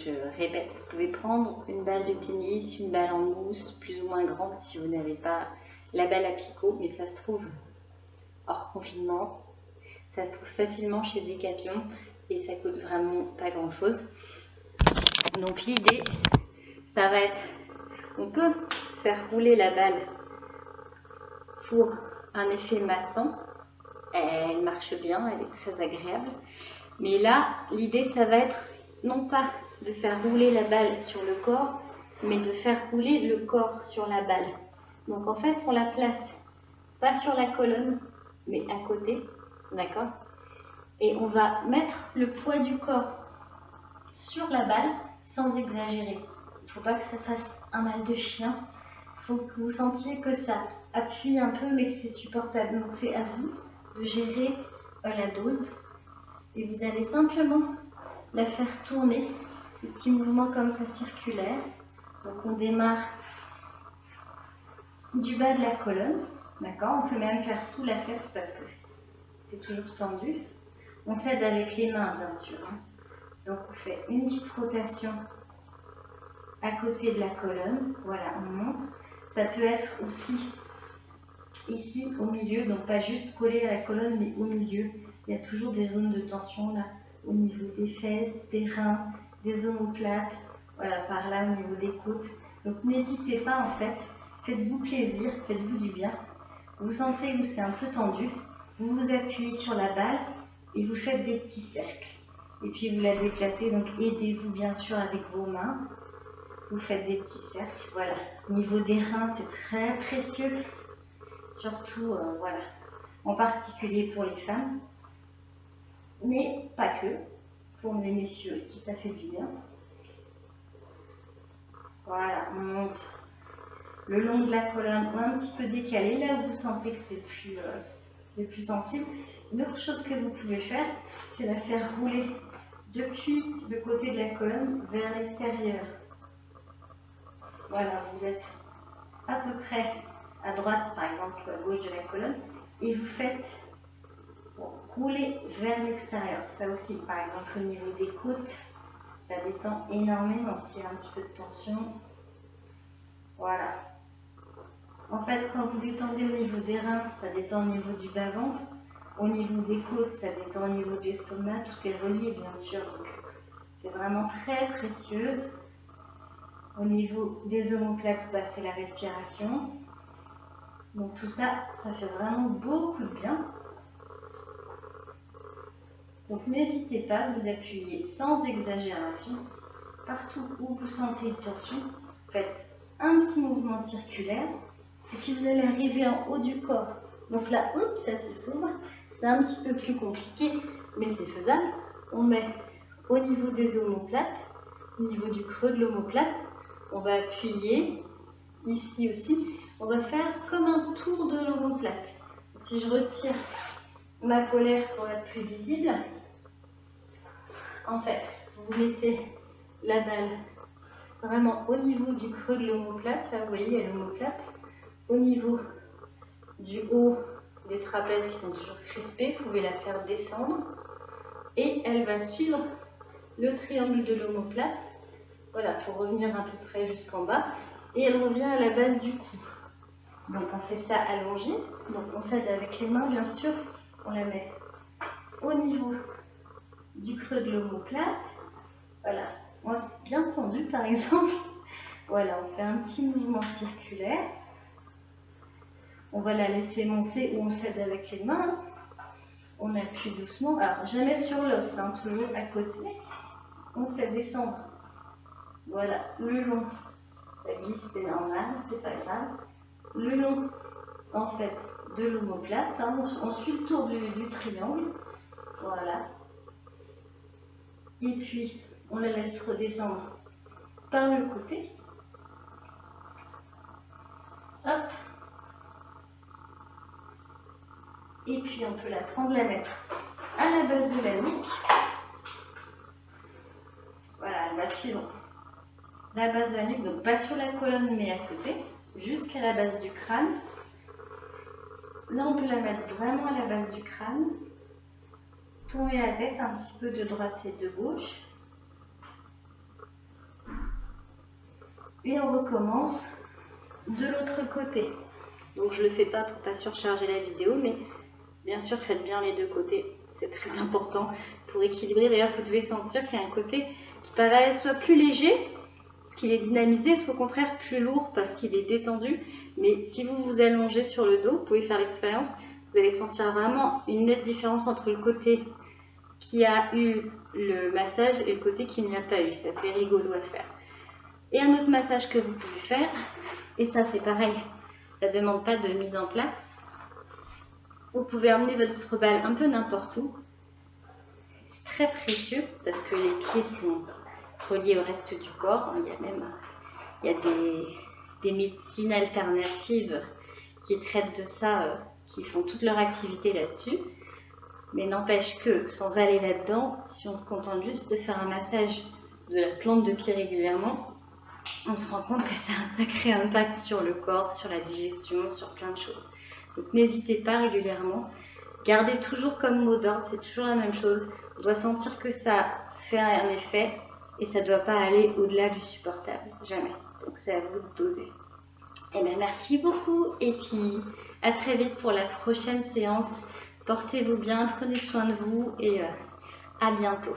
Je répète, vous pouvez prendre une balle de tennis, une balle en mousse, plus ou moins grande si vous n'avez pas la balle à picot, mais ça se trouve hors confinement, ça se trouve facilement chez Decathlon et ça coûte vraiment pas grand chose. Donc l'idée, ça va être, on peut faire rouler la balle pour un effet massant, elle marche bien, elle est très agréable, mais là l'idée ça va être non pas de faire rouler la balle sur le corps, mais de faire rouler le corps sur la balle. Donc en fait, on la place pas sur la colonne, mais à côté, d'accord? Et on va mettre le poids du corps sur la balle sans exagérer. Il ne faut pas que ça fasse un mal de chien. Il faut que vous sentiez que ça appuie un peu, mais que c'est supportable. Donc c'est à vous de gérer la dose. Et vous allez simplement la faire tourner, des petits mouvements comme ça circulaires. Donc on démarre du bas de la colonne, d'accord? On peut même faire sous la fesse parce que c'est toujours tendu. On s'aide avec les mains bien sûr. Donc on fait une petite rotation à côté de la colonne, voilà, on monte. Ça peut être aussi ici au milieu, donc pas juste collé à la colonne, mais au milieu. Il y a toujours des zones de tension là, au niveau des fesses, des reins, des omoplates, voilà, par là au niveau des côtes. Donc n'hésitez pas en fait, faites-vous plaisir, faites-vous du bien. Vous sentez où c'est un peu tendu, vous vous appuyez sur la balle et vous faites des petits cercles. Et puis vous la déplacez, donc aidez-vous bien sûr avec vos mains. Vous faites des petits cercles, voilà. Au niveau des reins, c'est très précieux, surtout, voilà, en particulier pour les femmes. Mais pas que, pour les messieurs aussi, ça fait du bien. Voilà, on monte le long de la colonne, un petit peu décalé, là où vous sentez que c'est le plus sensible. Une autre chose que vous pouvez faire, c'est la faire rouler depuis le côté de la colonne vers l'extérieur. Voilà, vous êtes à peu près à droite, par exemple, ou à gauche de la colonne, et vous faites rouler vers l'extérieur. Ça aussi, par exemple, au niveau des côtes, ça détend énormément s'il y a un petit peu de tension. Voilà. En fait, quand vous détendez au niveau des reins, ça détend au niveau du bas-ventre. Au niveau des côtes, ça détend au niveau de l'estomac. Tout est relié, bien sûr. Donc, c'est vraiment très précieux. Au niveau des omoplates, bah, c'est la respiration. Donc tout ça, ça fait vraiment beaucoup de bien. Donc n'hésitez pas à vous appuyer sans exagération. Partout où vous sentez une tension, faites un petit mouvement circulaire. Et puis vous allez arriver en haut du corps. Donc là, hop, ça se s'ouvre. C'est un petit peu plus compliqué, mais c'est faisable. On met au niveau des omoplates, au niveau du creux de l'omoplate. On va appuyer ici aussi. On va faire comme un tour de l'omoplate. Si je retire ma polaire pour être plus visible, en fait, vous mettez la balle vraiment au niveau du creux de l'omoplate. Là, vous voyez, il y a l'omoplate. Au niveau du haut des trapèzes qui sont toujours crispés, vous pouvez la faire descendre. Et elle va suivre le triangle de l'omoplate. Voilà, pour revenir à peu près jusqu'en bas. Et elle revient à la base du cou. Donc on fait ça allongé. Donc on s'aide avec les mains, bien sûr. On la met au niveau du creux de l'omoplate. Voilà. Moi, c'est bien tendu, par exemple. Voilà, on fait un petit mouvement circulaire. On va la laisser monter ou on s'aide avec les mains. On appuie doucement. Alors, jamais sur l'os, hein, toujours à côté. On fait descendre. Voilà, le long. Ça glisse, c'est normal, c'est pas grave. Le long, en fait, de l'omoplate. Hein, on suit le tour du triangle. Voilà. Et puis, on la laisse redescendre par le côté. Hop. Et puis, on peut la prendre, la mettre à la base de la nuque. Voilà, elle va suivre la base de la nuque, donc pas sur la colonne, mais à côté, jusqu'à la base du crâne. Là, on peut la mettre vraiment à la base du crâne. Tourner la tête un petit peu de droite et de gauche. Et on recommence de l'autre côté. Donc je le fais pas pour pas surcharger la vidéo, mais bien sûr faites bien les deux côtés, c'est très important pour équilibrer. D'ailleurs vous devez sentir qu'il y a un côté qui paraît soit plus léger, parce qu'il est dynamisé, soit au contraire plus lourd parce qu'il est détendu. Mais si vous vous allongez sur le dos, vous pouvez faire l'expérience, vous allez sentir vraiment une nette différence entre le côté qui a eu le massage et le côté qui ne l'a pas eu. C'est assez rigolo à faire. Et un autre massage que vous pouvez faire, et ça c'est pareil, ça ne demande pas de mise en place. Vous pouvez emmener votre balle un peu n'importe où. C'est très précieux parce que les pieds sont reliés au reste du corps. Il y a des médecines alternatives qui traitent de ça, qui font toute leur activité là-dessus. Mais n'empêche que, sans aller là-dedans, si on se contente juste de faire un massage de la plante de pied régulièrement, on se rend compte que ça a un sacré impact sur le corps, sur la digestion, sur plein de choses. Donc n'hésitez pas régulièrement. Gardez toujours comme mot d'ordre, c'est toujours la même chose. On doit sentir que ça fait un effet et ça ne doit pas aller au-delà du supportable, jamais. Donc c'est à vous de doser. Et bien merci beaucoup et puis à très vite pour la prochaine séance. Portez-vous bien, prenez soin de vous et à bientôt.